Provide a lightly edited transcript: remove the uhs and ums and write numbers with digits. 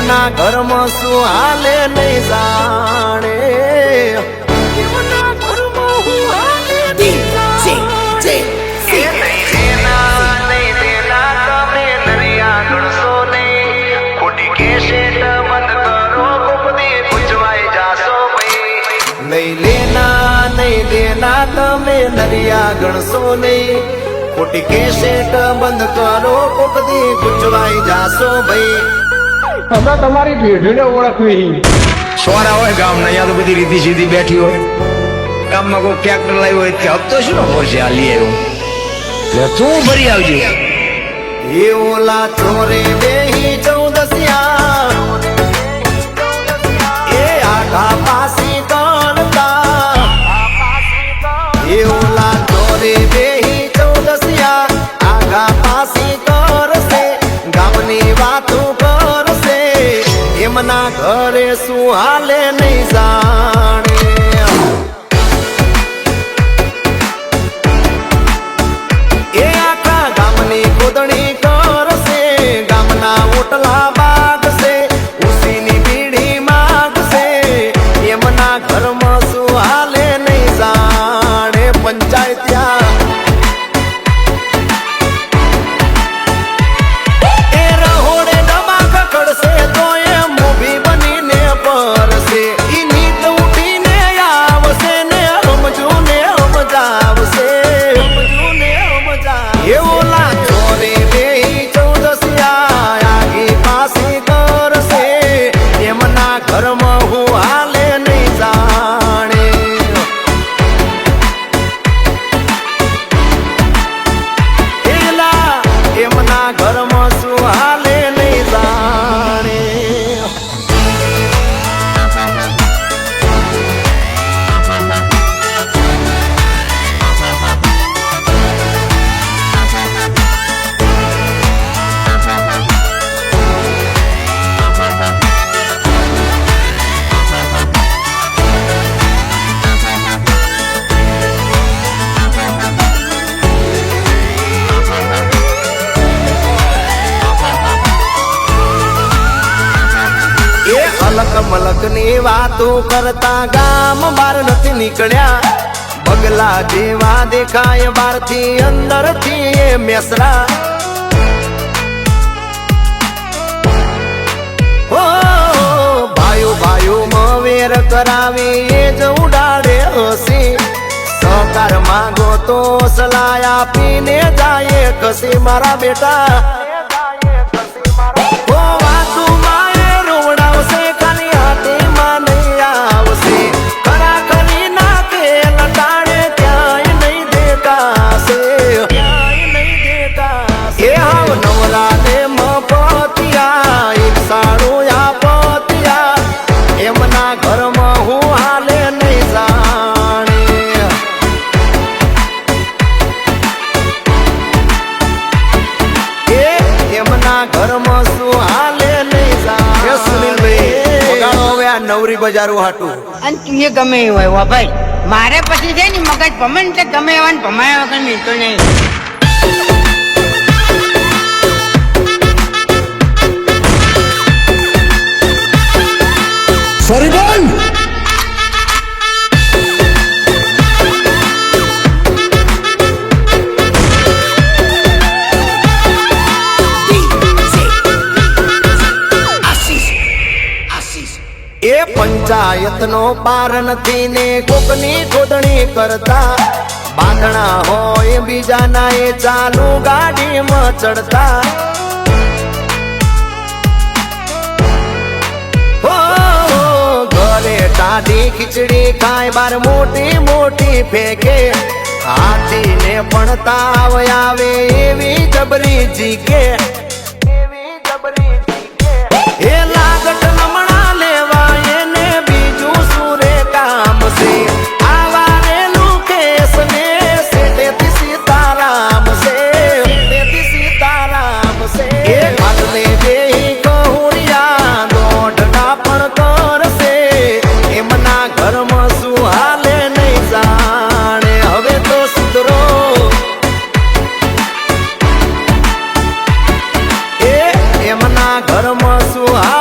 એમના ઘરમાં શું હાલે નહીં જાણે એમના ઘરમાં હું હાલે નહીં જાણે નહીં લેના તમે નરિયા ગણશો નહીં ખોટી કેસેટ બંધ કરો કોક દી ગુજવાઈ જાશો ભાઈ અમે તમારી પેઢીને ઓળખવી સોરા હોય ગામ ના અહીંયા તો બધી રીધી સીધી બેઠી હોય ગામમાં કોઈ ટ્રેક્ટર લાવ્યો હોય તે હપ્તો શું હોય આ લઈ આવ્યો એટલે તું ભરી આવજો એ ઓલા ચોરે બેહી ચૌદસિયા એ આઘા પાસી ગણતા એ ઓલા ચોરે બેહી ચૌદસિયા આઘા પાસી કરશે ગામની વાતો કરશે એમના ઘરે શું હાલે નહીં જાણે એ આખા ગામની ખોદણી કરશે ગામના ઓટલા બાગશે ઉસીની બીડી માગશે એમના ઘરમાં શું હાલે નહીં જાણે પંચાયત્યા એ રહોડે ડબા ખકડશે તો એ મૂવી બનીને પરશે ઈ નીત ઉઠીને આવશે ને સમજું ને સમજાવશે એ ઓલા ચોરે બેહી ચૌદસિયા આગી પાસી કરશે એમના ઘરમાં હું હાલે નહીં જાણે એલા એમના ઘરમાં શું હાલે નહીં જાણે એ અલક મલક ની વાતો કરતા ગામ બહાર નથી નીકળ્યા બગલા જેવા દેખાય બહાર થી અંદર થી એ મેસરા ઓ ભાઈઓ ભાઈઓ મવેર કરાવી એ જ ઉડાડે હસી સહકાર માંગો તો સલાહ આપીને જાય કસી મારા બેટા ખાલી હાથીમાં નહીં આવશે ખરા કરી નાખે લટાડે ક્યાંય નહીં દેખાશે એ હાવ નવરા ને મફતિયા એક સાડું આપતિયા એમના ઘરમાં હું હાલે નહીં જાણે એ એમના ઘરમાં શું હાલે નહીં જાણે નવરી બજારું હાટું અને તું એ ગમે એવું હોય ભાઈ મારે પછી છે ને મગજ ભમે એટલે ગમે એવા ને ભમાયા વગર મિલતો નહીં સોરી બોલ એ પંચાયત નો પાર નથી ને કોકની ખોદણી કરતા બાંધણા હોય બીજાના એ ચાલુ ગાડીમાં ચડતા હો ઘરે ટાઢી ખીચડી ખાય બાર મોટી મોટી ફેંકે હાથીને પણ તાવ આવે એવી જબરી જીકે એ લાગટ નમણા લેવા એને બીજું સુરે કામ છે આવારેલું કેસ ને સેટેથી સીતારામ છે એ હાથને બેહી કહુરિયા દોઢના પણ કરશે એમના ઘરમાં શું હાલે નહીં જાણે હવે તો સુધરો એમના ઘરમાં શું